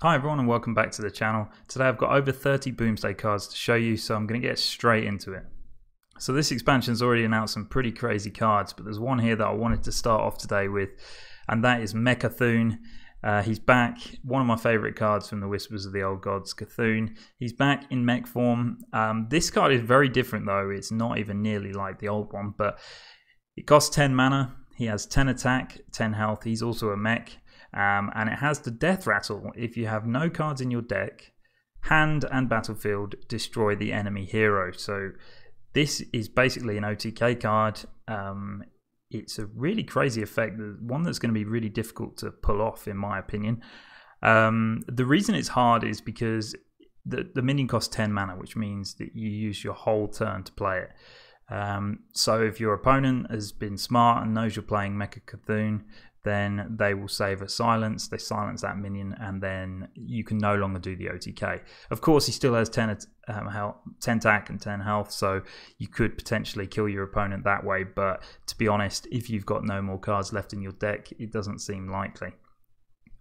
Hi everyone and welcome back to the channel. Today I've got over 30 Boomsday cards to show you, so I'm going to get straight into it. So this expansion's already announced some pretty crazy cards, but there's one here that I wanted to start off today with, and that is mecha'thun. He's back, one of my favourite cards from the Whispers of the Old Gods, Cthulhu. He's back in mech form. This card is very different though, it's not even nearly like the old one, but it costs 10 mana, he has 10 attack, 10 health, he's also a mech. And it has the death rattle. If you have no cards in your deck, hand and battlefield, destroy the enemy hero. So this is basically an OTK card. It's a really crazy effect, one that's going to be really difficult to pull off in my opinion. The reason it's hard is because the minion costs 10 mana, which means that you use your whole turn to play it. So if your opponent has been smart and knows you're playing mecha'thun, then they will save a silence, they silence that minion, and then you can no longer do the OTK. Of course, he still has 10 attack and 10 health, so you could potentially kill your opponent that way, but to be honest, if you've got no more cards left in your deck, it doesn't seem likely.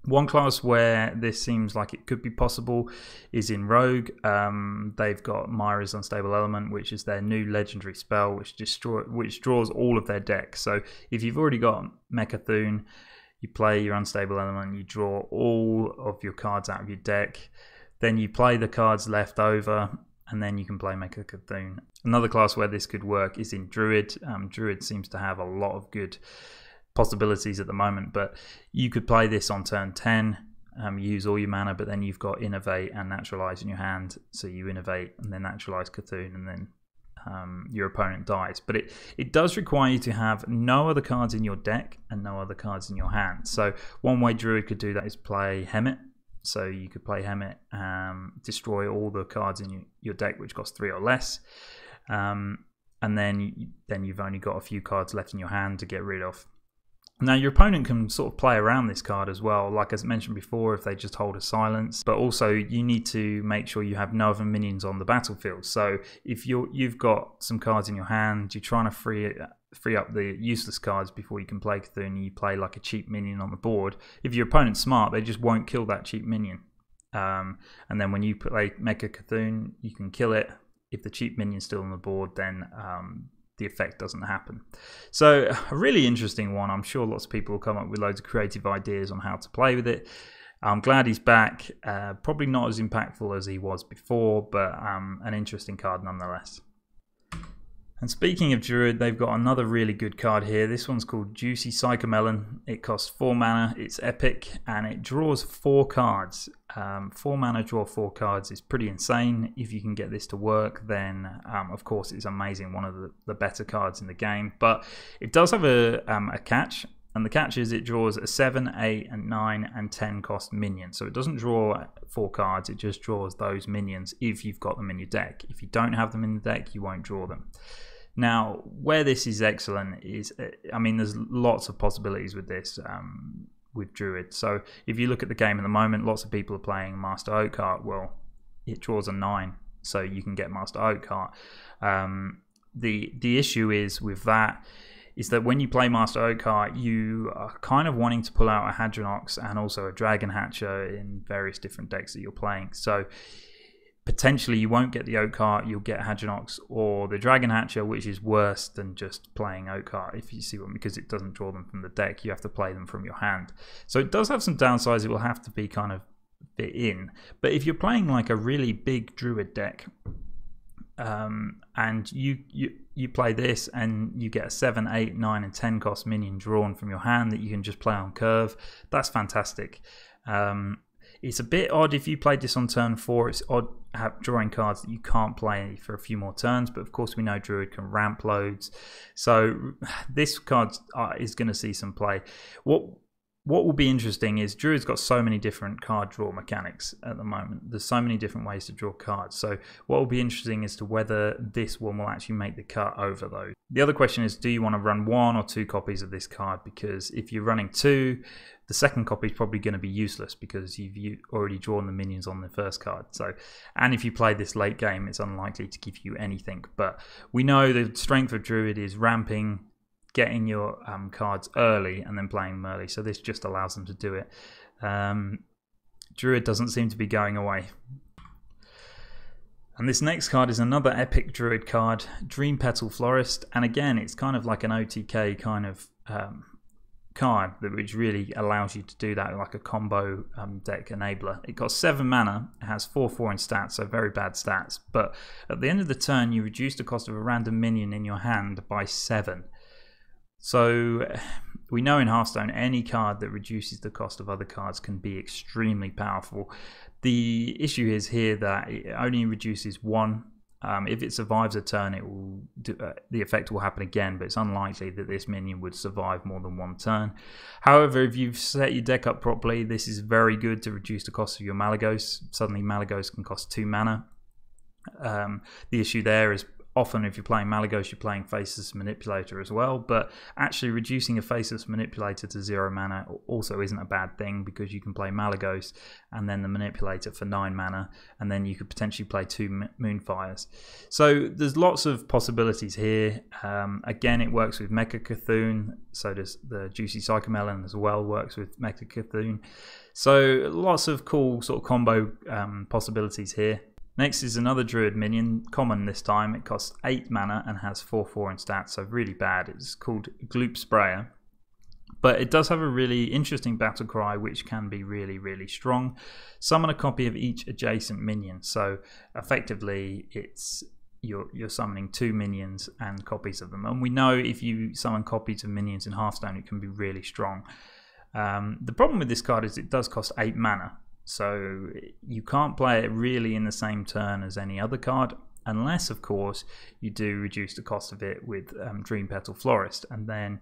One class where this seems like it could be possible is in Rogue. They've got Myra's Unstable Element, which is their new legendary spell, which draws all of their decks. So if you've already got mecha'thun, you play your Unstable Element, you draw all of your cards out of your deck, then you play the cards left over, and then you can play mecha'thun. Another class where this could work is in Druid. Druid seems to have a lot of good possibilities at the moment, but you could play this on turn 10, use all your mana, but then you've got Innovate and Naturalize in your hand, so you Innovate and then Naturalize Cthulhu, and then your opponent dies. But it does require you to have no other cards in your deck and no other cards in your hand. So one way Druid could do that is play Hemet. So you could play Hemet, destroy all the cards in your deck which cost 3 or less, and then you've only got a few cards left in your hand to get rid of. Now your opponent can sort of play around this card as well, like as mentioned before, if they just hold a silence, but also you need to make sure you have no other minions on the battlefield. So if you've got some cards in your hand, you're trying to free up the useless cards before you can play Cthulhu, you play like a cheap minion on the board. If your opponent's smart, they just won't kill that cheap minion. And then when you play mecha'thun, you can kill it. If the cheap minion's still on the board, then the effect doesn't happen. So a really interesting one. I'm sure lots of people will come up with loads of creative ideas on how to play with it. I'm glad he's back. Probably not as impactful as he was before, but an interesting card nonetheless. And speaking of Druid, they've got another really good card here. This one's called Juicy Psychomelon. It costs 4 mana, it's epic, and it draws 4 cards. 4 mana, draw 4 cards is pretty insane. If you can get this to work, then of course it's amazing, one of the better cards in the game. But it does have a catch, and the catch is it draws a 7, 8, and 9, and 10 cost minion. So it doesn't draw 4 cards, it just draws those minions if you've got them in your deck. If you don't have them in the deck, you won't draw them. Now, where this is excellent is, I mean, there's lots of possibilities with this, with Druid. So if you look at the game at the moment, lots of people are playing Master Oakheart. Well, it draws a 9, so you can get Master Oakheart. The issue is with that is that when you play Master Oakheart, you are kind of wanting to pull out a Hadronox and also a Dragon Hatcher in various different decks that you're playing. So potentially you won't get the Oakheart, you'll get Hadronox or the Dragon Hatcher, which is worse than just playing Oakheart, if you see what I mean, because it doesn't draw them from the deck, you have to play them from your hand. So it does have some downsides, it will have to be kind of fit in. But if you're playing like a really big Druid deck, and you play this and you get a 7, 8, 9, and 10 cost minion drawn from your hand that you can just play on curve, that's fantastic. It's a bit odd if you played this on turn 4. It's odd drawing cards that you can't play for a few more turns, but of course we know Druid can ramp loads, so this card is going to see some play. What will be interesting is Druid's got so many different card draw mechanics at the moment. There's so many different ways to draw cards. So what will be interesting as to whether this one will actually make the cut over those. The other question is, do you want to run 1 or 2 copies of this card? Because if you're running 2, the second copy is probably going to be useless because you've already drawn the minions on the first card. So, and if you play this late game, it's unlikely to give you anything. But we know the strength of Druid is ramping, getting your cards early and then playing them early, so this just allows them to do it. Druid doesn't seem to be going away. And this next card is another epic Druid card, Dream Petal Florist, and again it's kind of like an OTK kind of card which really allows you to do that like a combo deck enabler. It costs 7 mana, it has 4/4 in stats, so very bad stats, but at the end of the turn you reduce the cost of a random minion in your hand by 7. So we know in Hearthstone any card that reduces the cost of other cards can be extremely powerful. The issue is here that it only reduces 1. If it survives a turn, it will the effect will happen again, but it's unlikely that this minion would survive more than 1 turn. However, if you've set your deck up properly, this is very good to reduce the cost of your Malygos. Suddenly Malygos can cost 2 mana. The issue there is often if you're playing Malygos, you're playing Faceless Manipulator as well, but actually reducing a Faceless Manipulator to 0 mana also isn't a bad thing, because you can play Malygos and then the Manipulator for 9 mana, and then you could potentially play 2 Moonfires. So there's lots of possibilities here. Again, it works with mecha'thun, so does the Juicy Psychomelon as well, works with mecha'thun. So lots of cool sort of combo possibilities here. Next is another Druid minion, common this time. It costs 8 mana and has 4/4 in stats, so really bad. It's called Gloop Sprayer. But it does have a really interesting battle cry, which can be really, really strong. Summon a copy of each adjacent minion. So effectively, it's you're summoning 2 minions and copies of them. And we know if you summon copies of minions in Hearthstone, it can be really strong. The problem with this card is it does cost 8 mana. So you can't play it really in the same turn as any other card, unless of course you do reduce the cost of it with Dream Petal Florist. And then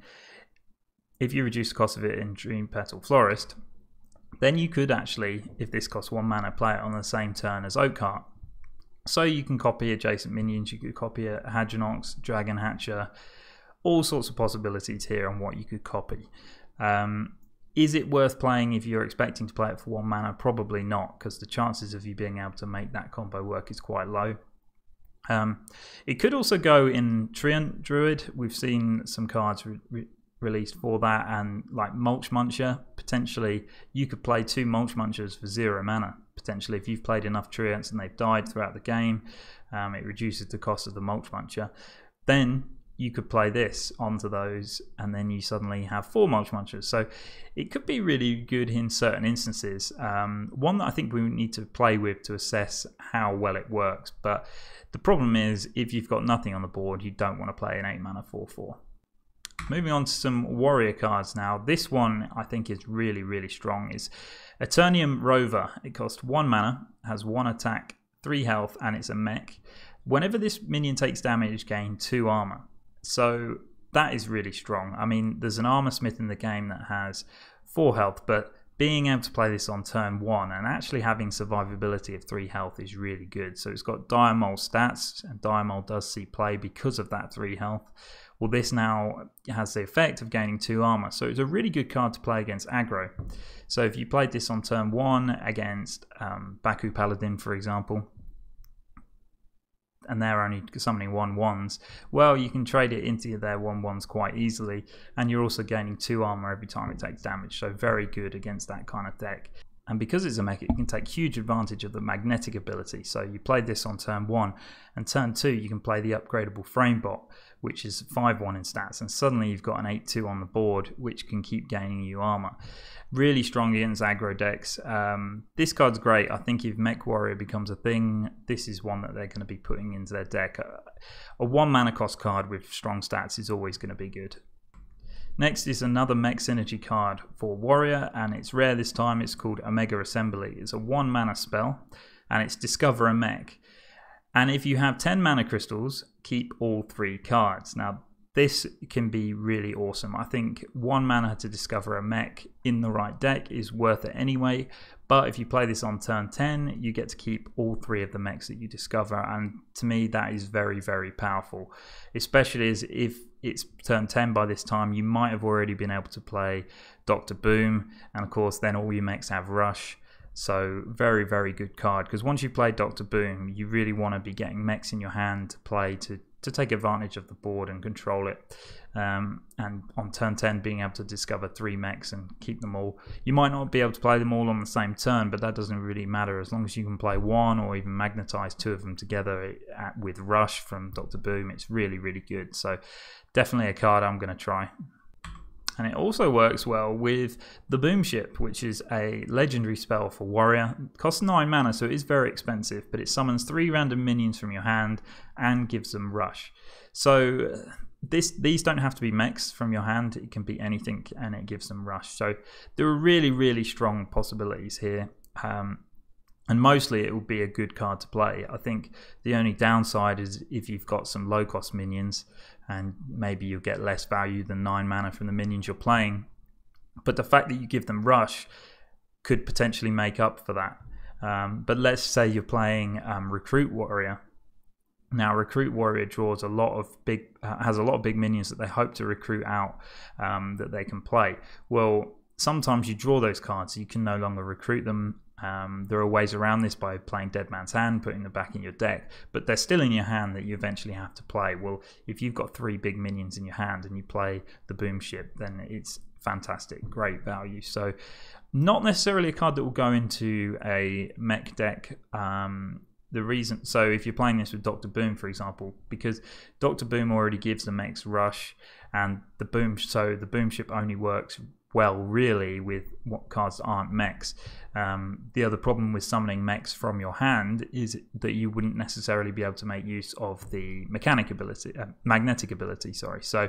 if you reduce the cost of it in Dream Petal Florist, then you could actually, if this costs 1 mana, play it on the same turn as Oakheart. So you can copy adjacent minions, you could copy a Hadronox, Dragon Hatcher, all sorts of possibilities here on what you could copy. Is it worth playing if you're expecting to play it for 1 mana? Probably not, because the chances of you being able to make that combo work is quite low. It could also go in Treant Druid. We've seen some cards released for that, and like Mulch Muncher, potentially you could play 2 Mulch Munchers for 0 mana. Potentially, if you've played enough Treants and they've died throughout the game, it reduces the cost of the Mulch Muncher. Then you could play this onto those, and then you suddenly have 4 Mulch Munchers. So it could be really good in certain instances. One that I think we need to play with to assess how well it works. But the problem is, if you've got nothing on the board, you don't want to play an 8 mana 4/4. Moving on to some warrior cards now. This one I think is really, really strong. It's Eternium Rover. It costs 1 mana, has 1 attack, 3 health, and it's a mech. Whenever this minion takes damage, gain 2 armor. So that is really strong. I mean, there's an armor smith in the game that has 4 health, but being able to play this on turn 1 and actually having survivability of 3 health is really good. So it's got Dire Mole stats, and Dire Mole does see play because of that 3 health. Well, this now has the effect of gaining 2 armor. So it's a really good card to play against aggro. So if you played this on turn 1 against Baku Paladin, for example, and they're only summoning 1/1s, well, you can trade it into their 1/1s quite easily, and you're also gaining 2 armor every time it takes damage, so very good against that kind of deck. And because it's a mech, it can take huge advantage of the magnetic ability. So you played this on turn 1, and turn 2 you can play the upgradable Framebot, which is 5/1 in stats, and suddenly you've got an 8/2 on the board, which can keep gaining you armor. Really strong against aggro decks. This card's great. I think if Mech Warrior becomes a thing, this is one that they're going to be putting into their deck. A 1 mana cost card with strong stats is always going to be good. Next is another Mech Synergy card for Warrior, and it's rare this time. It's called Omega Assembly. It's a 1 mana spell, and it's Discover a Mech. And if you have 10 mana crystals, keep all 3 cards. Now, this can be really awesome. I think 1 mana to discover a mech in the right deck is worth it anyway. But if you play this on turn 10, you get to keep all 3 of the mechs that you discover. And to me, that is very, very powerful. Especially as if it's turn 10 by this time, you might have already been able to play Dr. Boom. And of course, then all your mechs have Rush. So very, very good card. Because once you play Dr. Boom, you really want to be getting mechs in your hand to play to take advantage of the board and control it. And on turn 10 being able to discover 3 mechs and keep them all. You might not be able to play them all on the same turn, but that doesn't really matter as long as you can play 1 or even magnetize 2 of them together with Rush from Dr. Boom. It's really, really good. So definitely a card I'm going to try. And it also works well with the Boom Ship, which is a legendary spell for Warrior. It costs 9 mana, so it is very expensive, but it summons 3 random minions from your hand and gives them Rush. So these don't have to be mechs from your hand. It can be anything, and it gives them Rush. So there are really, really strong possibilities here. And mostly it will be a good card to play. I think the only downside is if you've got some low cost minions and maybe you'll get less value than 9 mana from the minions you're playing. But the fact that you give them Rush could potentially make up for that. But let's say you're playing Recruit Warrior. Now Recruit Warrior draws a lot of has a lot of big minions that they hope to recruit out that they can play. Well, sometimes you draw those cards, so you can no longer recruit them. There are ways around this by playing Dead Man's Hand, putting them back in your deck, but they're still in your hand that you eventually have to play. Well, if you've got 3 big minions in your hand and you play the Boom Ship, then it's fantastic, great value. So not necessarily a card that will go into a mech deck. So if you're playing this with Dr. Boom, for example, because Dr. Boom already gives the mechs Rush, and the Boom Ship only works well really with what cards aren't mechs. The other problem with summoning mechs from your hand is that you wouldn't necessarily be able to make use of the magnetic ability. Sorry. So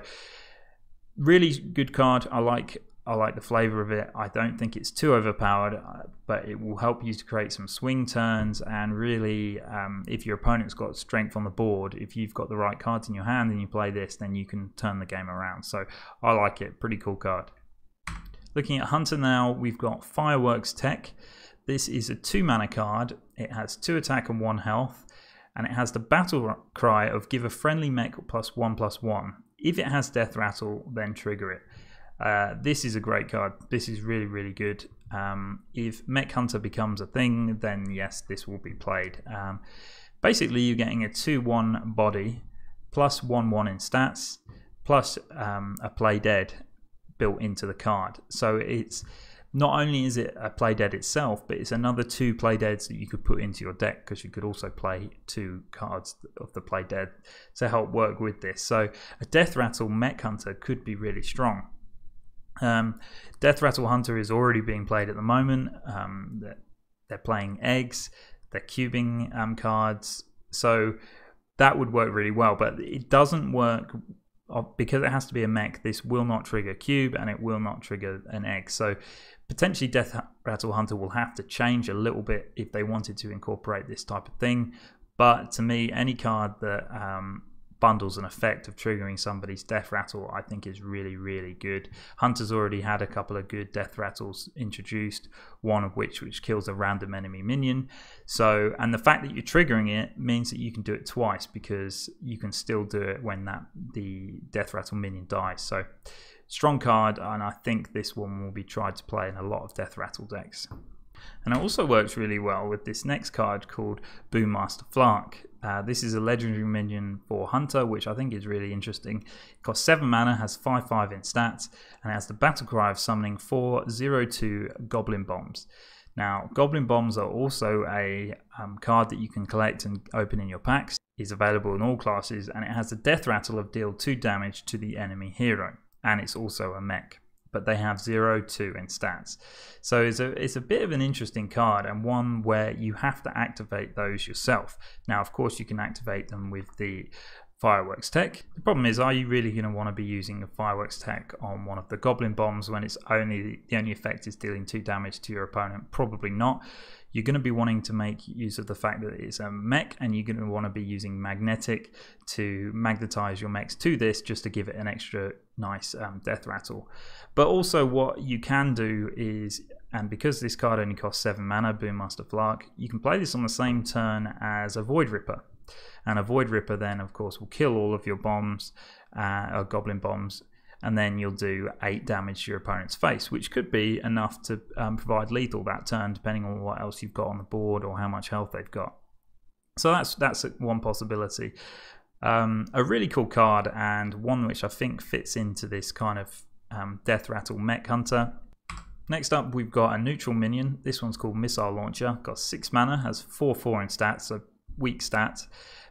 really good card. I like the flavor of it. I don't think it's too overpowered, but it will help you to create some swing turns. And really, if your opponent's got strength on the board, if you've got the right cards in your hand and you play this, then you can turn the game around. So I like it. Pretty cool card. Looking at Hunter now, we've got Fireworks Tech. This is a 2 mana card. It has 2 attack and 1 health, and it has the battle cry of give a friendly mech +1/+1. If it has Death Rattle, then trigger it. This is a great card. This is really, really good. If Mech Hunter becomes a thing, then yes, this will be played. Basically, you're getting a 2/1 body, +1/1 in stats, plus a Play Dead built into the card. So it's not only is it a Play Dead itself, but it's another 2 Play Deads that you could put into your deck, because you could also play 2 cards of the Play Dead to help work with this. So a Death Rattle Mech Hunter could be really strong. Death Rattle Hunter is already being played at the moment. They're playing eggs, they're cubing cards, so that would work really well, but it doesn't work because it has to be a mech. This will not trigger cube and it will not trigger an egg. So potentially Death Rattle Hunter will have to change a little bit if they wanted to incorporate this type of thing. But to me, any card that bundles an effect of triggering somebody's Death Rattle, I think is really, really good. Hunter's already had a couple of good Death Rattles introduced, one of which kills a random enemy minion. So, and the fact that you're triggering it means that you can do it twice, because you can still do it when the Death Rattle minion dies. So strong card, and I think this one will be tried to play in a lot of Death Rattle decks. And it also works really well with this next card called Boommaster Flark. This is a legendary minion for Hunter, which I think is really interesting. It costs 7 mana, has 5/5 in stats, and it has the battle cry of summoning 4 0/2 Goblin Bombs. Now, Goblin Bombs are also a card that you can collect and open in your packs. It's available in all classes, and it has the Death Rattle of deal 2 damage to the enemy hero, and it's also a mech, but they have 0/2 in stats. So it's a bit of an interesting card, and one where you have to activate those yourself. Now, of course, you can activate them with the Fireworks Tech. The problem is, are you really going to want to be using a Fireworks Tech on one of the Goblin Bombs when it's the only effect is dealing 2 damage to your opponent? Probably not. You're going to be wanting to make use of the fact that it's a mech, and you're going to want to be using magnetic to magnetize your mechs to this, just to give it an extra nice Death Rattle. But also what you can do is, and because this card only costs 7 mana, Boommaster Flark, you can play this on the same turn as a Void Ripper. And a Void Ripper then, of course, will kill all of your bombs, or Goblin Bombs, and then you'll do 8 damage to your opponent's face, which could be enough to provide lethal that turn, depending on what else you've got on the board or how much health they've got. So that's one possibility. A really cool card, and one which I think fits into this kind of Death Rattle Mech Hunter. Next up, we've got a neutral minion. This one's called Missile Launcher. Got 6 mana, has 4/4 in stats, so weak stats.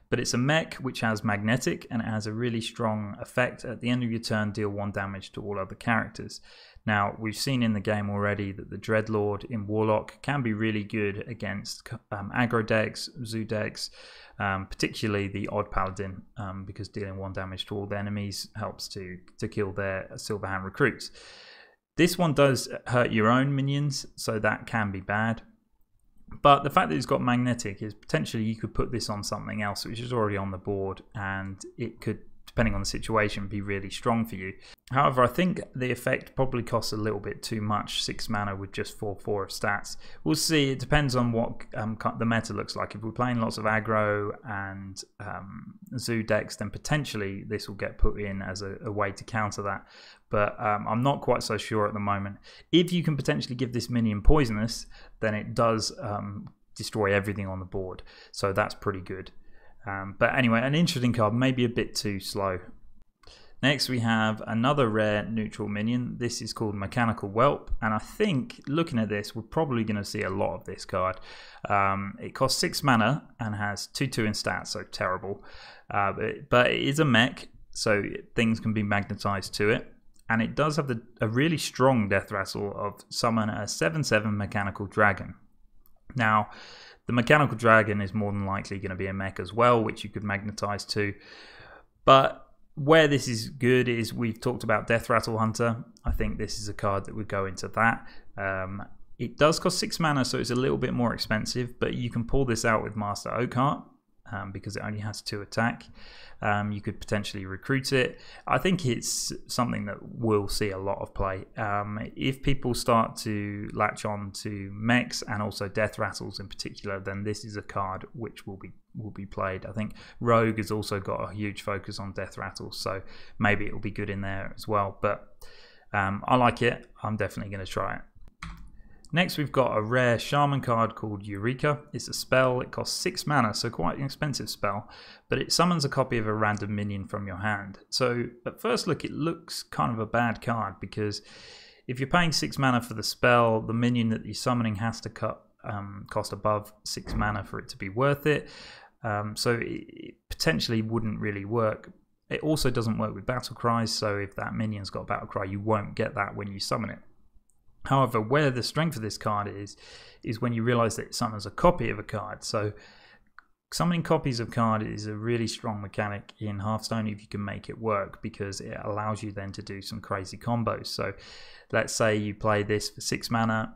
But it's a mech which has magnetic, and it has a really strong effect. At the end of your turn, deal 1 damage to all other characters. Now, we've seen in the game already that the Dreadlord in Warlock can be really good against aggro decks, zoo decks, particularly the Odd Paladin, because dealing 1 damage to all the enemies helps to kill their Silverhand recruits. This one does hurt your own minions, so that can be bad. But the fact that it's got magnetic is potentially you could put this on something else which is already on the board, and it could, depending on the situation, be really strong for you. However, I think the effect probably costs a little bit too much, 6 mana with just 4/4 of stats. We'll see, it depends on what the meta looks like. If we're playing lots of aggro and zoo decks, then potentially this will get put in as a way to counter that. But I'm not quite so sure at the moment. If you can potentially give this minion poisonous, then it does destroy everything on the board. So that's pretty good. But anyway, an interesting card, maybe a bit too slow. Next we have another rare neutral minion. This is called Mechanical Whelp, and I think looking at this we're probably going to see a lot of this card. It costs 6 mana and has 2/2 in stats, so terrible. But it is a mech, so things can be magnetized to it. And it does have a really strong death rattle of summon a 7/7 Mechanical Dragon. Now, the Mechanical Dragon is more than likely going to be a mech as well, which you could magnetize to. But where this is good is we've talked about Death Rattle Hunter. I think this is a card that would go into that. It does cost 6 mana, so it's a little bit more expensive, but you can pull this out with Master Oakheart because it only has 2 attack. You could potentially recruit it. I think it's something that will see a lot of play. If people start to latch on to mechs and also death rattles in particular, then this is a card which will be played. I think Rogue has also got a huge focus on death rattles, so maybe it will be good in there as well. But I like it. I'm definitely going to try it. Next we've got a rare shaman card called Eureka. It's a spell, it costs 6 mana, so quite an expensive spell, but it summons a copy of a random minion from your hand. So at first look, it looks kind of a bad card, because if you're paying 6 mana for the spell, the minion that you're summoning has to cost above 6 mana for it to be worth it. So it potentially wouldn't really work. It also doesn't work with battle cries, so if that minion's got a battle cry, you won't get that when you summon it. However, where the strength of this card is when you realize that it summons a copy of a card. So summoning copies of card is a really strong mechanic in Hearthstone if you can make it work, because it allows you then to do some crazy combos. So let's say you play this for 6 mana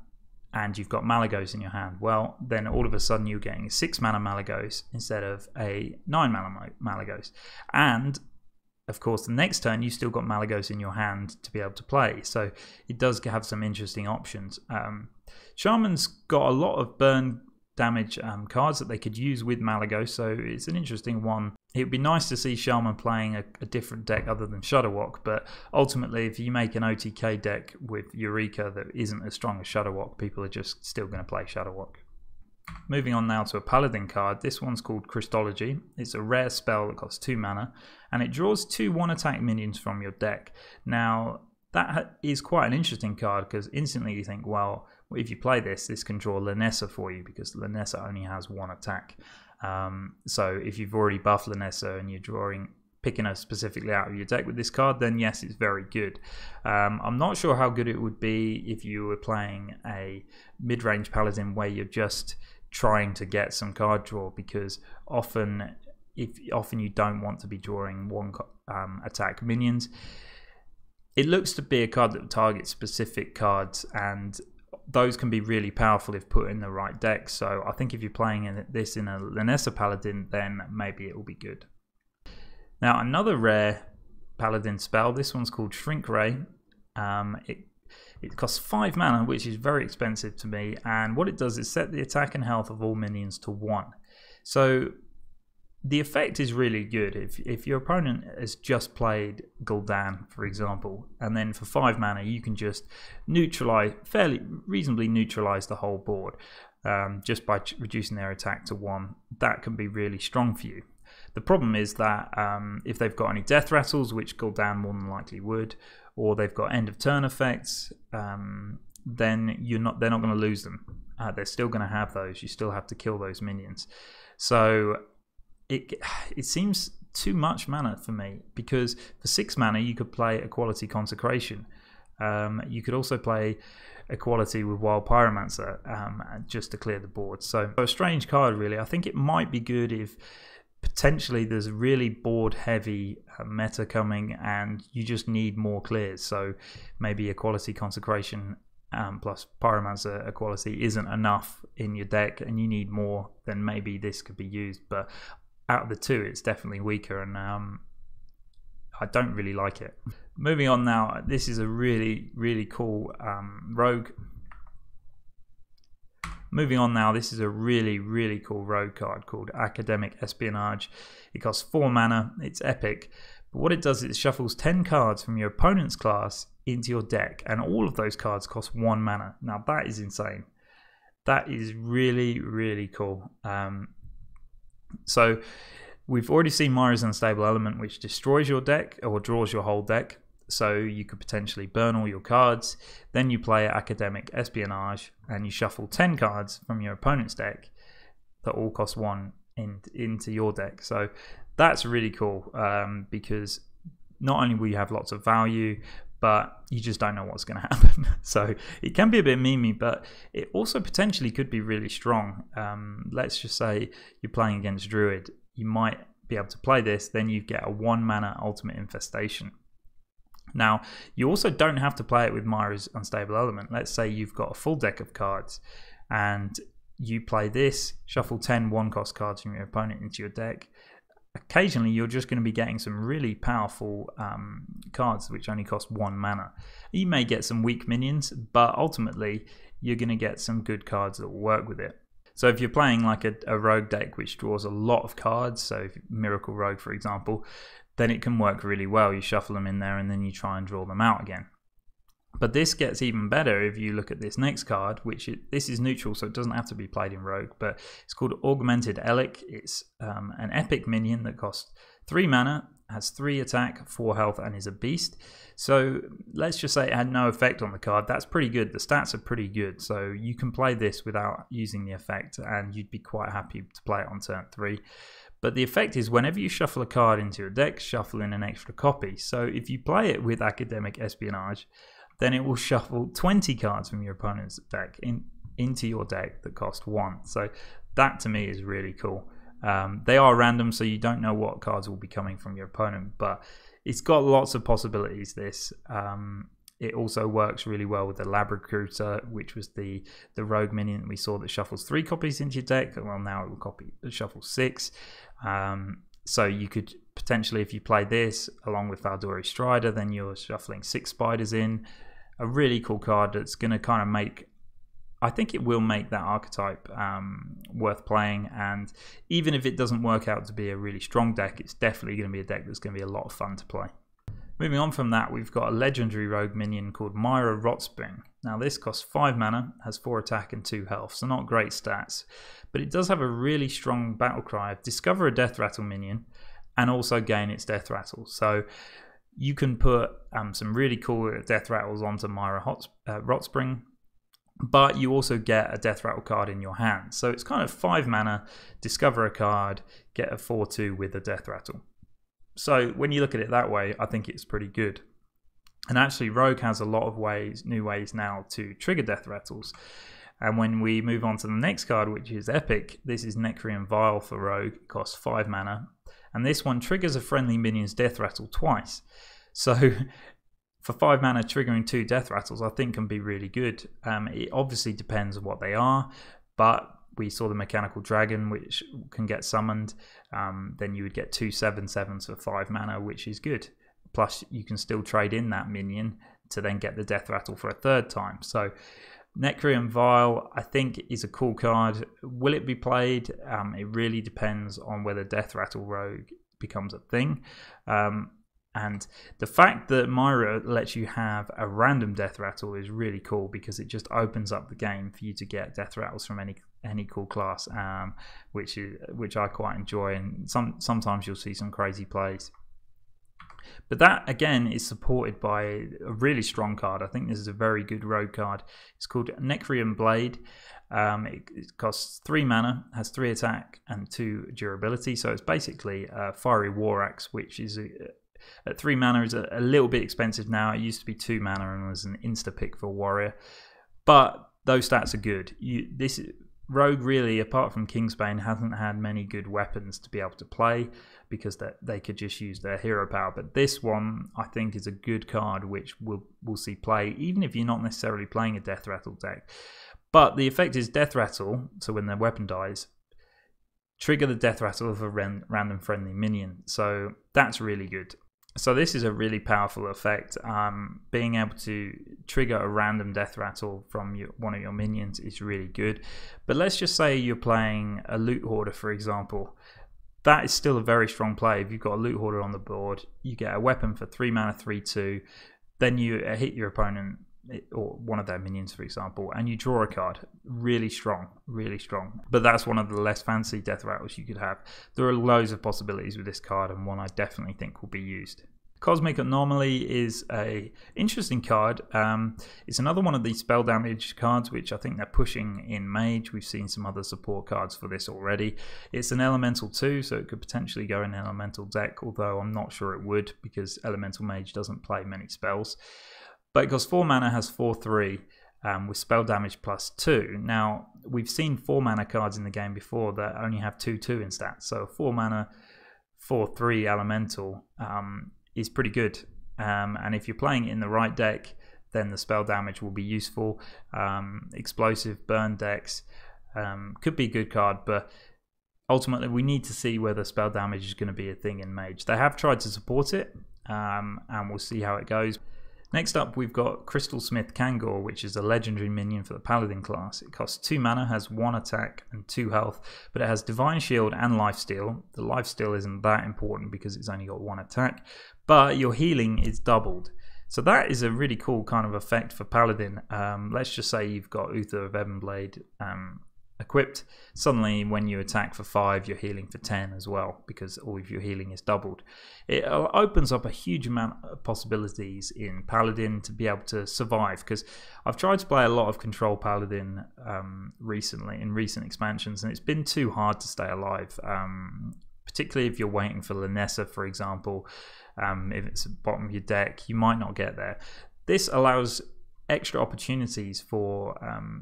and you've got Malygos in your hand. Well, then all of a sudden you're getting a 6 mana Malygos instead of a 9 mana Malygos. And of course, the next turn, you still got Malygos in your hand to be able to play. So it does have some interesting options. Shaman's got a lot of burn damage cards that they could use with Malygos, so it's an interesting one. It would be nice to see Shaman playing a different deck other than Shudderwock, but ultimately, if you make an OTK deck with Eureka that isn't as strong as Shudderwock, people are just still going to play Shudderwock. Moving on now to a Paladin card. This one's called Christology. It's a rare spell that costs 2 mana, and it draws 2 1-attack minions from your deck. Now, that is quite an interesting card, because instantly you think, well, if you play this can draw Lanessa for you, because Lanessa only has 1 attack. So if you've already buffed Lanessa and you're picking her specifically out of your deck with this card, then yes, it's very good. I'm not sure how good it would be if you were playing a mid-range Paladin where you're just trying to get some card draw, because often you don't want to be drawing 1 attack minions. It looks to be a card that targets specific cards, and those can be really powerful if put in the right deck. So I think if you're playing this in a Lanessa Paladin, then maybe it will be good. Now, another rare Paladin spell, this one's called Shrink Ray. It costs 5 mana, which is very expensive to me, and what it does is set the attack and health of all minions to 1. So the effect is really good. If your opponent has just played Gul'dan, for example, and then for 5 mana you can just reasonably neutralize the whole board just by reducing their attack to 1. That can be really strong for you. The problem is that if they've got any death rattles, which Gul'dan more than likely would, or they've got end of turn effects, then they're not going to lose them. They're still going to have those. You still have to kill those minions. So it seems too much mana for me, because for 6 mana you could play Equality Consecration. You could also play Equality with Wild Pyromancer just to clear the board. So a strange card, really. I think it might be good if potentially there's a really board heavy meta coming and you just need more clears. So maybe Equality Consecration plus Pyromancer Equality isn't enough in your deck and you need more, then maybe this could be used. But out of the two, it's definitely weaker, and I don't really like it. Moving on now, this is a really cool rogue. Moving on now, this is a really cool rogue card called Academic Espionage. It costs 4 mana, it's epic, but what it does is it shuffles 10 cards from your opponent's class into your deck, and all of those cards cost 1 mana. Now that is insane. That is really cool. So we've already seen Myra's Unstable Element, which destroys your deck or draws your whole deck. So you could potentially burn all your cards. Then you play Academic Espionage and you shuffle 10 cards from your opponent's deck that all cost 1 into your deck. So that's really cool, because not only will you have lots of value, but you just don't know what's going to happen. So it can be a bit memey, but it also potentially could be really strong. Let's just say you're playing against Druid. You might be able to play this, then you get a 1 mana Ultimate Infestation. Now, you also don't have to play it with Myra's Unstable Element. Let's say you've got a full deck of cards and you play this, shuffle 10 1-cost cards from your opponent into your deck. Occasionally, you're just going to be getting some really powerful cards which only cost 1 mana. You may get some weak minions, but ultimately, you're going to get some good cards that will work with it. So if you're playing like a rogue deck which draws a lot of cards, so Miracle Rogue for example, then it can work really well. You shuffle them in there and then you try and draw them out again. But this gets even better if you look at this next card, this is neutral, so it doesn't have to be played in Rogue, but it's called Augmented Elic. It's an epic minion that costs 3 mana, has 3 attack, 4 health, and is a beast. So let's just say it had no effect on the card. That's pretty good. The stats are pretty good, so you can play this without using the effect, and you'd be quite happy to play it on turn 3. But the effect is whenever you shuffle a card into your deck, shuffle in an extra copy. So if you play it with Academic Espionage, then it will shuffle 20 cards from your opponent's deck into your deck that cost 1. So that to me is really cool. They are random, so you don't know what cards will be coming from your opponent, but it's got lots of possibilities, this. It also works really well with the Lab Recruiter, which was the rogue minion that we saw that shuffles 3 copies into your deck. Well, now it will shuffle 6. So you could potentially, if you play this along with Valdori Strider, then you're shuffling 6 spiders in. A really cool card that's going to kind of make, I think it will make that archetype worth playing. And even if it doesn't work out to be a really strong deck, it's definitely going to be a deck that's going to be a lot of fun to play. Moving on from that, we've got a legendary rogue minion called Myra Rotspring. Now this costs 5 mana, has 4 attack and 2 health, so not great stats. But it does have a really strong battle cry of discover a death rattle minion and also gain its death rattle. So you can put some really cool death rattles onto Myra Rotspring, but you also get a death rattle card in your hand. So it's kind of 5 mana, discover a card, get a 4/2 with a death rattle. So when you look at it that way, I think it's pretty good. And actually Rogue has a lot of new ways now to trigger death rattles. And when we move on to the next card, which is epic, this is Necrean Vial for Rogue. It costs 5 mana. And this one triggers a friendly minion's death rattle twice. So for 5 mana, triggering 2 death rattles, I think can be really good. It obviously depends on what they are, but we saw the Mechanical Dragon, which can get summoned. Then you would get 2 7/7s for 5 mana, which is good. Plus, you can still trade in that minion to then get the death rattle for a 3rd time. So Necrean Vial, I think, is a cool card. Will it be played? It really depends on whether Death Rattle Rogue becomes a thing. And the fact that Myra lets you have a random death rattle is really cool, because it just opens up the game for you to get death rattles from any any cool class, which I quite enjoy, and sometimes you'll see some crazy plays. But that again is supported by a really strong card. I think this is a very good rogue card. It's called Necrian Blade. It costs 3 mana, has 3 attack and 2 durability. So it's basically a Fiery War Axe, which is at 3 mana is a little bit expensive now. It used to be 2 mana and was an insta pick for Warrior. But those stats are good. This rogue really, apart from Kingsbane, hasn't had many good weapons to be able to play, because they could just use their hero power. But this one, I think, is a good card which we'll see play, even if you're not necessarily playing a Death Rattle deck. But the effect is Death Rattle, so when their weapon dies, trigger the Death Rattle of a random friendly minion. So that's really good. So this is a really powerful effect. Being able to trigger a random Death Rattle from one of your minions is really good. But let's just say you're playing a Loot Hoarder, for example. That is still a very strong play. If you've got a Loot Hoarder on the board, you get a weapon for 3 mana, 3/2, then you hit your opponent, or one of their minions, for example, and you draw a card. Really strong, really strong. But that's one of the less fancy Death Rattles you could have. There are loads of possibilities with this card, and one I definitely think will be used. Cosmic Anomaly is a interesting card. It's another one of these spell damage cards, which I think they're pushing in Mage. We've seen some other support cards for this already. It's an Elemental too, so it could potentially go in an Elemental deck, although I'm not sure it would, because Elemental Mage doesn't play many spells. But it costs 4 mana, has 4/3, with spell damage +2. Now, we've seen 4 mana cards in the game before that only have 2/2 in stats, so 4 mana, 4/3 Elemental is pretty good. And if you're playing it in the right deck, then the spell damage will be useful. Explosive burn decks could be a good card, but ultimately we need to see whether spell damage is going to be a thing in Mage. They have tried to support it, and we'll see how it goes. Next up, we've got Crystal Smith Kangor, which is a legendary minion for the Paladin class. It costs 2 mana, has 1 attack and 2 health, but it has Divine Shield and Lifesteal. The Lifesteal isn't that important because it's only got 1 attack, but your healing is doubled. So that is a really cool kind of effect for Paladin. Let's just say you've got Uther of Ebonblade equipped. Suddenly when you attack for 5, you're healing for 10 as well, because all of your healing is doubled. It opens up a huge amount of possibilities in Paladin to be able to survive, because I've tried to play a lot of Control Paladin recently in recent expansions, and it's been too hard to stay alive, particularly if you're waiting for Lanessa, for example. If it's at the bottom of your deck, you might not get there. This allows extra opportunities for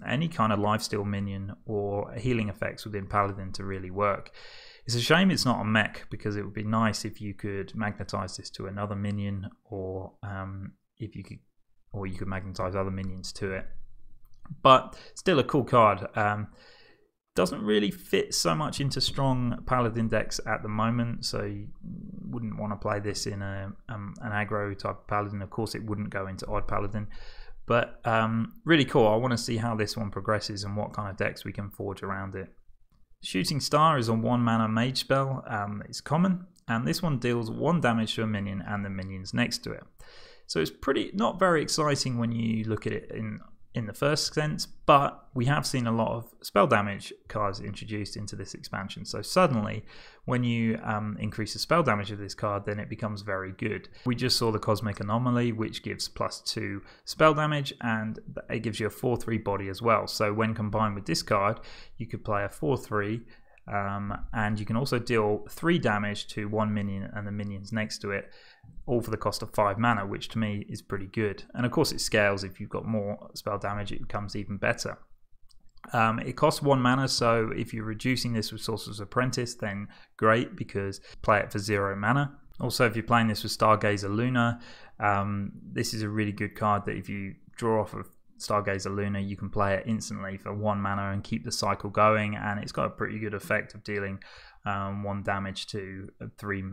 any kind of lifesteal minion or healing effects within Paladin to really work. It's a shame it's not a mech, because it would be nice if you could magnetize this to another minion, or you could magnetize other minions to it. But still a cool card. Doesn't really fit so much into strong Paladin decks at the moment, so you wouldn't want to play this in an aggro type of Paladin. Of course, it wouldn't go into Odd Paladin. But really cool. I want to see how this one progresses and what kind of decks we can forge around it. Shooting Star is a 1 mana mage spell. It's common, and this one deals 1 damage to a minion and the minions next to it. So it's not very exciting when you look at it in the first sense, but we have seen a lot of spell damage cards introduced into this expansion. So suddenly, when you increase the spell damage of this card, then it becomes very good. We just saw the Cosmic Anomaly, which gives +2 spell damage, and it gives you a 4/3 body as well. So when combined with this card, you could play a 4/3, and you can also deal 3 damage to 1 minion and the minions next to it, all for the cost of 5 mana, which to me is pretty good. And of course it scales. If you've got more spell damage, it becomes even better. It costs 1 mana, so if you're reducing this with Sorcerer's Apprentice, then great, because play it for 0 mana. Also, if you're playing this with Stargazer Luna, this is a really good card that if you draw off of Stargazer Luna, you can play it instantly for 1 mana and keep the cycle going, and it's got a pretty good effect of dealing 1 damage to 3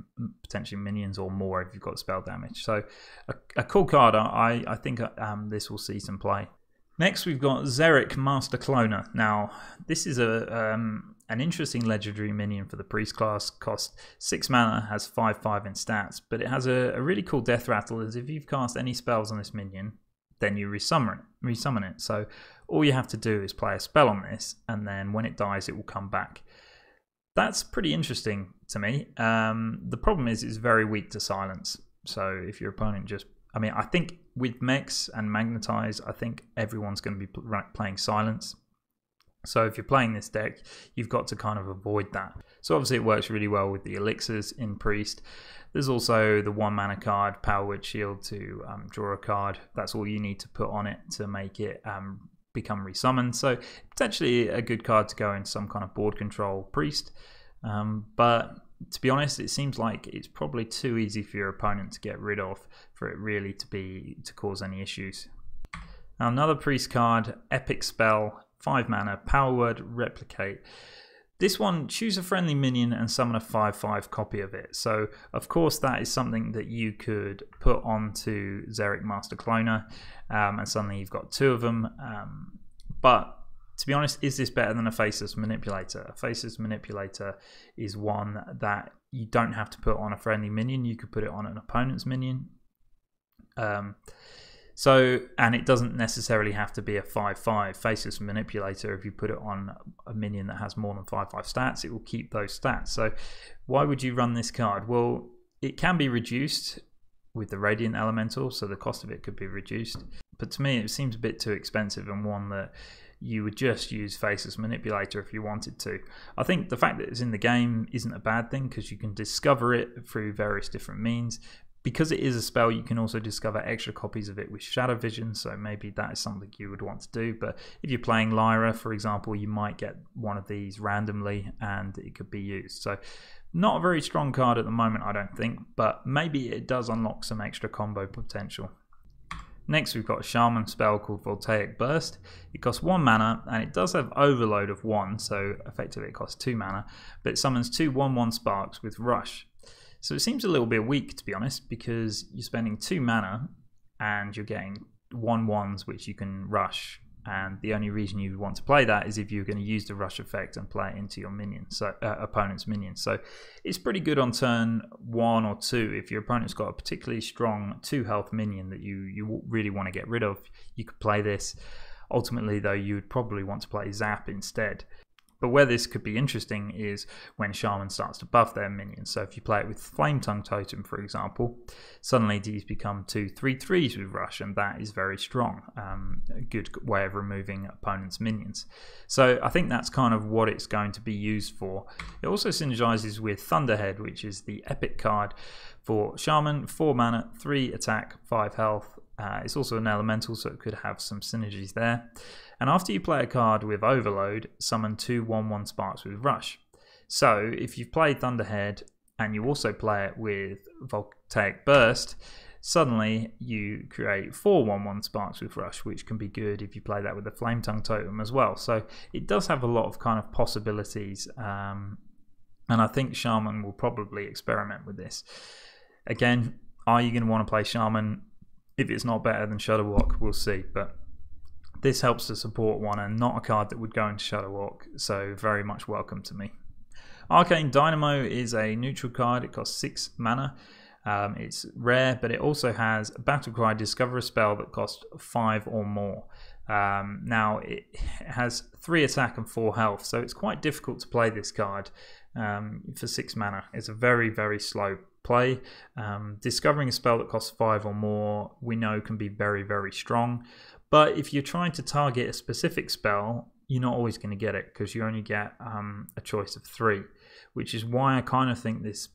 potentially minions or more if you've got spell damage. So a cool card. I think this will see some play. Next, we've got Xeric Master Cloner. Now, this is an interesting legendary minion for the Priest class. Costs 6 mana, has 5/5 in stats, but it has a really cool death rattle. As if you've cast any spells on this minion, then you resummon it. So all you have to do is play a spell on this, and then when it dies it will come back. That's pretty interesting to me. The problem is it's very weak to silence. So if your opponent just, I think with mechs and magnetize, I think everyone's going to be playing silence. So if you're playing this deck, you've got to kind of avoid that. So obviously it works really well with the elixirs in Priest. There's also the 1 mana card, Power Word Shield, to draw a card. That's all you need to put on it to make it become resummoned. So potentially a good card to go in some kind of board control Priest. But to be honest, it seems like it's probably too easy for your opponent to get rid of for it really to cause any issues. Now another Priest card, Epic Spell, 5 mana, Power Word, Replicate. This one, choose a friendly minion and summon a 5/5 copy of it. So of course that is something that you could put onto Xeric Master Cloner, and suddenly you've got 2 of them. But to be honest, is this better than a Faceless Manipulator? A Faceless Manipulator is one that you don't have to put on a friendly minion. You could put it on an opponent's minion. And it doesn't necessarily have to be a 5/5. Faceless Manipulator, if you put it on a minion that has more than 5/5 stats, it will keep those stats. So why would you run this card? Well, it can be reduced with the Radiant Elemental, so the cost of it could be reduced. But to me, it seems a bit too expensive, and one that you would just use Faceless Manipulator if you wanted to. I think the fact that it's in the game isn't a bad thing, because you can discover it through various different means. Because it is a spell, you can also discover extra copies of it with Shadow Vision, so maybe that is something you would want to do. But if you're playing Lyra, for example, you might get one of these randomly and it could be used. So not a very strong card at the moment, I don't think, but maybe it does unlock some extra combo potential. Next we've got a Shaman spell called Voltaic Burst. It costs 1 mana and it does have Overload of 1, so effectively it costs 2 mana, but it summons 2 1/1 sparks with Rush. So it seems a little bit weak, to be honest, because you're spending 2 mana and you're getting 1/1s which you can rush, and the only reason you would want to play that is if you're going to use the rush effect and play it into your minions, so opponent's minions. So it's pretty good on turn 1 or 2. If your opponent's got a particularly strong 2 health minion that you really want to get rid of, you could play this. Ultimately though, you would probably want to play Zap instead. But where this could be interesting is when Shaman starts to buff their minions. So if you play it with Flame Tongue Totem, for example, suddenly these become 2 3/3s with Rush, and that is very strong. A good way of removing opponents' minions. So I think that's kind of what it's going to be used for. It also synergizes with Thunderhead, which is the epic card for Shaman, 4 mana, 3 attack, 5 health. It's also an elemental, so it could have some synergies there. And after you play a card with Overload, summon 2 1/1 sparks with Rush. So if you've played Thunderhead and you also play it with Voltaic Burst, suddenly you create 4 1/1 sparks with Rush, which can be good if you play that with the Flame Tongue Totem as well. So it does have a lot of kind of possibilities, and I think Shaman will probably experiment with this. Again, are you going to want to play Shaman? If it's not better than Shudderwock, we'll see. But this helps to support one and not a card that would go into Shudderwock, so very much welcome to me. Arcane Dynamo is a neutral card. It costs 6 mana. It's rare, but it also has Battlecry, discover a spell that costs 5 or more. Now it has 3 attack and 4 health, so it's quite difficult to play this card for 6 mana. It's a very, very slow play. Discovering a spell that costs 5 or more we know can be very, very strong, but if you're trying to target a specific spell, you're not always going to get it, because you only get a choice of 3, which is why I kind of think this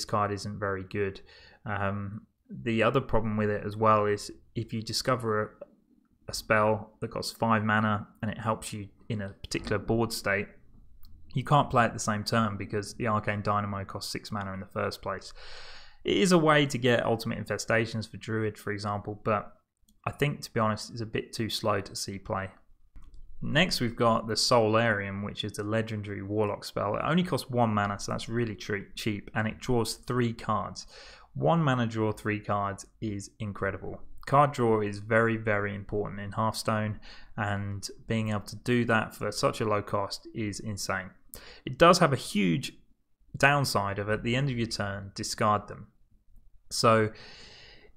card isn't very good. The other problem with it as well is if you discover a spell that costs 5 mana and it helps you in a particular board state, you can't play at the same turn because the Arcane Dynamo costs 6 mana in the first place. It is a way to get Ultimate Infestations for Druid, for example, but I think, to be honest, it's a bit too slow to see play. Next we've got the Solarium, which is a legendary Warlock spell. It only costs 1 mana, so that's really cheap, and it draws 3 cards. 1 mana draw 3 cards is incredible. Card draw is very, very important in Hearthstone, and being able to do that for such a low cost is insane. It does have a huge downside of at the end of your turn, discard them. So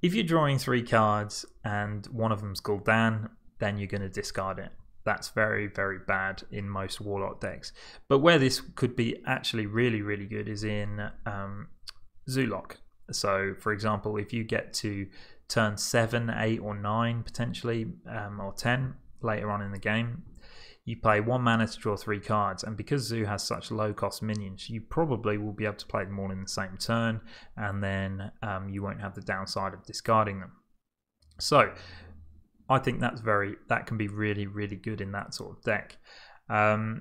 if you're drawing 3 cards and one of them's Gul'dan, then you're going to discard it. That's very, very bad in most Warlock decks. But where this could be actually really, really good is in Zoolock. So, for example, if you get to turn 7, 8, or 9 potentially, or 10 later on in the game, you play 1 mana to draw 3 cards, and because Zoo has such low cost minions, you probably will be able to play them all in the same turn, and then you won't have the downside of discarding them. So I think that can be really, really good in that sort of deck.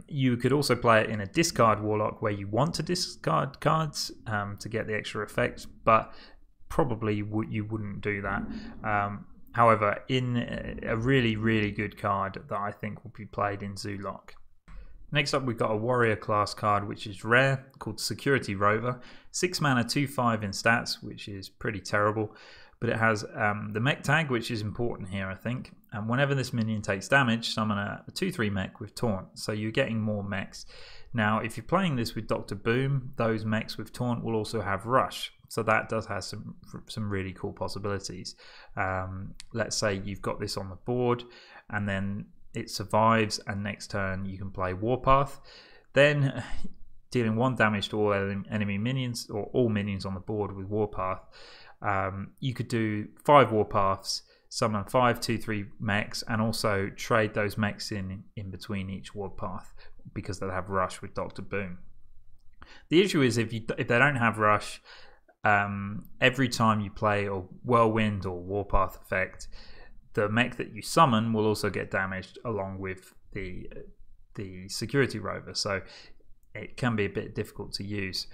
You could also play it in a discard Warlock where you want to discard cards to get the extra effect, but probably you wouldn't do that. However, in a really, really good card that I think will be played in Zoolock. Next up, we've got a warrior class card which is rare, called Security Rover. 6 mana, 2/5 in stats, which is pretty terrible. But it has the mech tag, which is important here, I think. And whenever this minion takes damage, summon a 2/3 mech with Taunt. So you're getting more mechs. Now, if you're playing this with Dr. Boom, those mechs with Taunt will also have Rush. So that does have some really cool possibilities. Let's say you've got this on the board, and then it survives, and next turn you can play Warpath. Then, dealing 1 damage to all enemy minions, or all minions on the board with Warpath, you could do 5 Warpaths, summon 5 2/3 mechs, and also trade those mechs in between each Warpath because they'll have Rush with Dr. Boom. The issue is if they don't have Rush, every time you play a Whirlwind or Warpath effect, the mech that you summon will also get damaged along with the Security Rover, so it can be a bit difficult to use.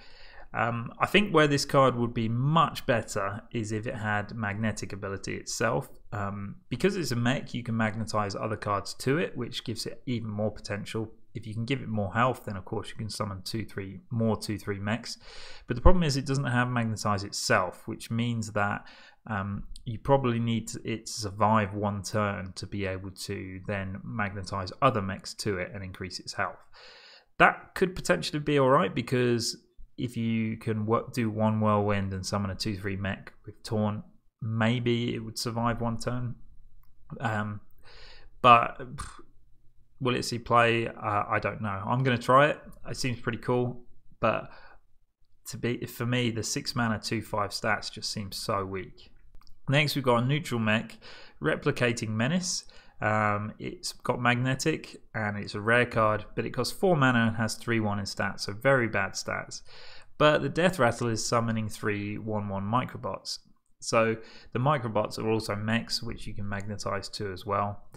I think where this card would be much better is if it had magnetic ability itself. Because it's a mech, you can magnetize other cards to it, which gives it even more potential. If you can give it more health, then of course you can summon 2/3 mechs. But the problem is it doesn't have magnetize itself, which means that you probably need it to survive 1 turn to be able to then magnetize other mechs to it and increase its health. That could potentially be alright, because if you can do 1 Whirlwind and summon a 2/3 mech with Taunt, maybe it would survive 1 turn. But will it see play? I don't know. I'm going to try it. It seems pretty cool, but for me, the 6 mana 2/5 stats just seems so weak. Next, we've got a neutral mech, Replicating Menace. It's got magnetic and it's a rare card, but it costs 4 mana and has 3/1 in stats, so very bad stats. But the Death Rattle is summoning 3 1/1 microbots. So the microbots are also mechs, which you can magnetize to as well.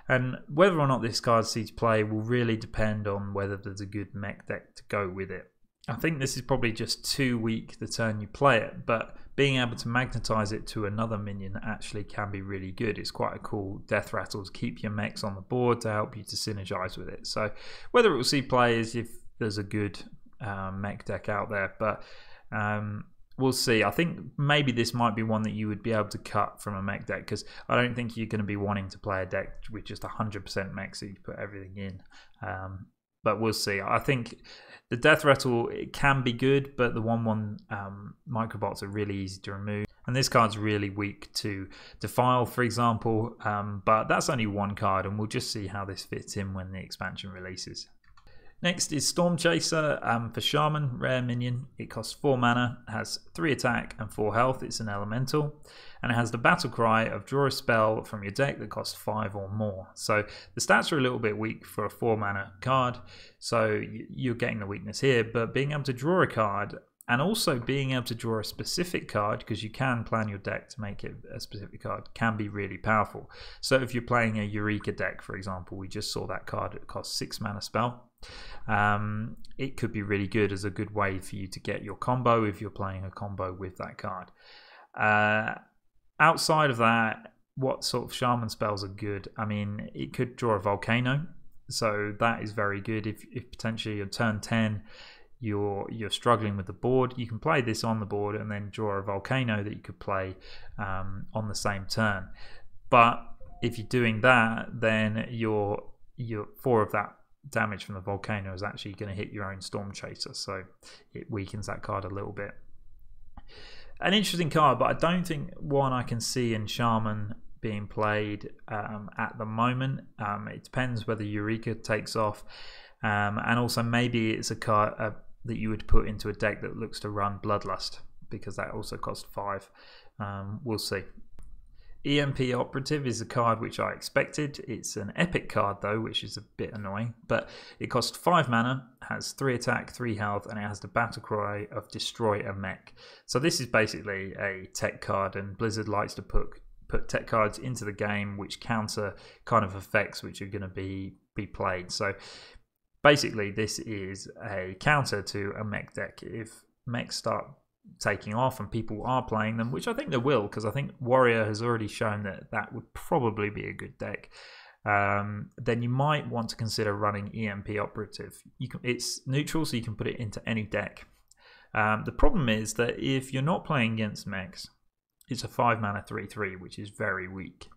And whether or not this card sees play will really depend on whether there's a good mech deck to go with it. I think this is probably just too weak the turn you play it, but being able to magnetize it to another minion actually can be really good. It's quite a cool Death Rattle to keep your mechs on the board to help you to synergize with it. So whether it will see play is if there's a good mech deck out there, but we'll see. I think maybe this might be one that you would be able to cut from a mech deck, because I don't think you're going to be wanting to play a deck with just 100% mechs, so you put everything in. But we'll see. I think the Death Rattle, it can be good, but the 1/1 microbots are really easy to remove. And this card's really weak to Defile, for example, but that's only 1 card, and we'll just see how this fits in when the expansion releases. Next is Storm Chaser for Shaman, rare minion. It costs 4 mana, has 3 attack and 4 health. It's an elemental, and it has the battle cry of draw a spell from your deck that costs 5 or more. So the stats are a little bit weak for a 4 mana card, so you're getting the weakness here, but being able to draw a card and also being able to draw a specific card, because you can plan your deck to make it a specific card, can be really powerful. So if you're playing a Eureka deck, for example, we just saw that card, it costs 6 mana spell. It could be really good as a good way for you to get your combo if you're playing a combo with that card. Outside of that, what sort of Shaman spells are good? I mean, it could draw a Volcano, so that is very good. If potentially on turn 10 you're struggling with the board, you can play this on the board and then draw a Volcano that you could play on the same turn. But if you're doing that, then your 4 of that damage from the Volcano is actually going to hit your own Storm Chaser, so it weakens that card a little bit. An interesting card, but I don't think one I can see in Shaman being played at the moment. It depends whether Eureka takes off, and also maybe it's a card that you would put into a deck that looks to run Bloodlust, because that also costs 5. We'll see. EMP Operative is a card which I expected. It's an epic card though, which is a bit annoying, but it costs 5 mana, has 3 attack, 3 health, and it has the battle cry of Destroy a Mech. So this is basically a tech card, and Blizzard likes to put tech cards into the game which counter kind of effects which are going to be played. So basically this is a counter to a mech deck. If mechs start taking off and people are playing them, which I think they will, because I think Warrior has already shown that that would probably be a good deck, then you might want to consider running EMP Operative. It's neutral, so you can put it into any deck. The problem is that if you're not playing against mechs, it's a 5 mana 3/3, which is very weak.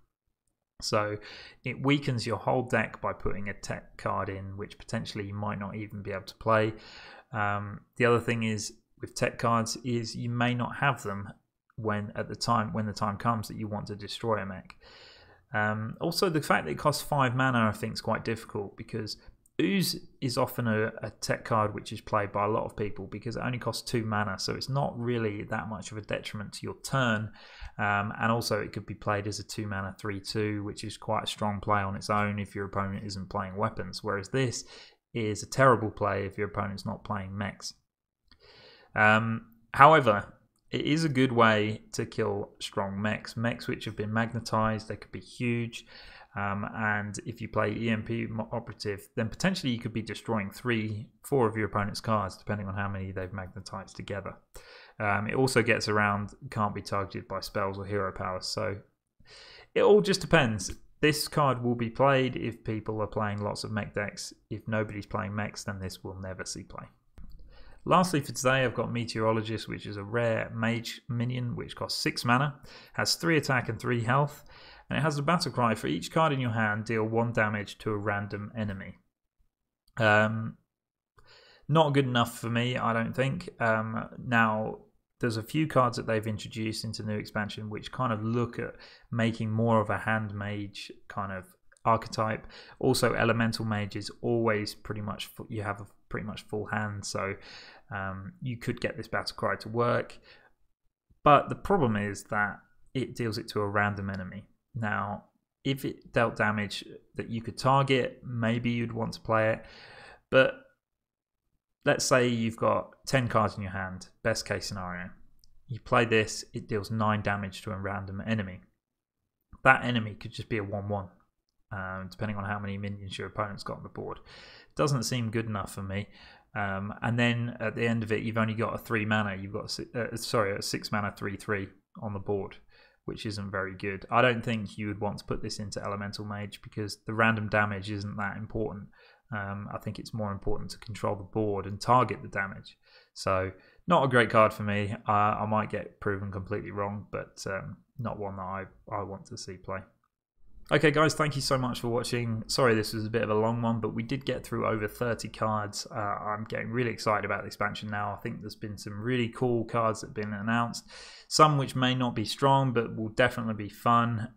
So it weakens your whole deck by putting a tech card in, which potentially you might not even be able to play. The other thing is, with tech cards, is you may not have them when the time comes that you want to destroy a mech. Also, the fact that it costs 5 mana I think is quite difficult, because Ooze is often a tech card which is played by a lot of people because it only costs 2 mana, so it's not really that much of a detriment to your turn, and also it could be played as a 2 mana 3/2, which is quite a strong play on its own if your opponent isn't playing weapons, whereas this is a terrible play if your opponent's not playing mechs. However, it is a good way to kill strong mechs which have been magnetized. They could be huge, and if you play EMP Operative, then potentially you could be destroying 3-4 of your opponent's cards, depending on how many they've magnetized together. It also gets around, can't be targeted by spells or hero powers, so it all just depends. This card will be played if people are playing lots of mech decks. If nobody's playing mechs, then this will never see play. Lastly for today, I've got Meteorologist, which is a rare mage minion which costs 6 mana, has 3 attack and 3 health, and it has a battle cry: for each card in your hand, deal 1 damage to a random enemy. Not good enough for me, I don't think. Now, there's a few cards that they've introduced into new expansion which kind of look at making more of a hand mage kind of archetype. Also, elemental mage is always pretty much, you have a pretty much full hand, so you could get this battle cry to work, but the problem is that it deals it to a random enemy. Now, if it dealt damage that you could target, maybe you'd want to play it, but let's say you've got 10 cards in your hand, best case scenario. You play this, it deals 9 damage to a random enemy. That enemy could just be a 1/1. Depending on how many minions your opponent's got on the board. Doesn't seem good enough for me. And then at the end of it, you've only got a 3 mana. You've got a 6 mana 3/3 on the board, which isn't very good. I don't think you would want to put this into Elemental Mage because the random damage isn't that important. I think it's more important to control the board and target the damage. So not a great card for me. I might get proven completely wrong, but not one that I want to see play. Okay guys, thank you so much for watching. Sorry this was a bit of a long one, but we did get through over 30 cards. I'm getting really excited about the expansion now. I think there's been some really cool cards that have been announced. Some which may not be strong, but will definitely be fun.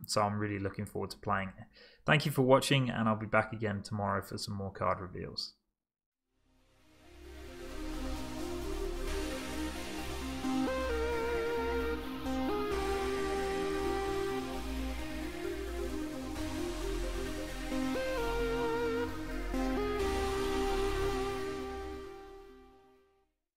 So I'm really looking forward to playing it. Thank you for watching, and I'll be back again tomorrow for some more card reveals.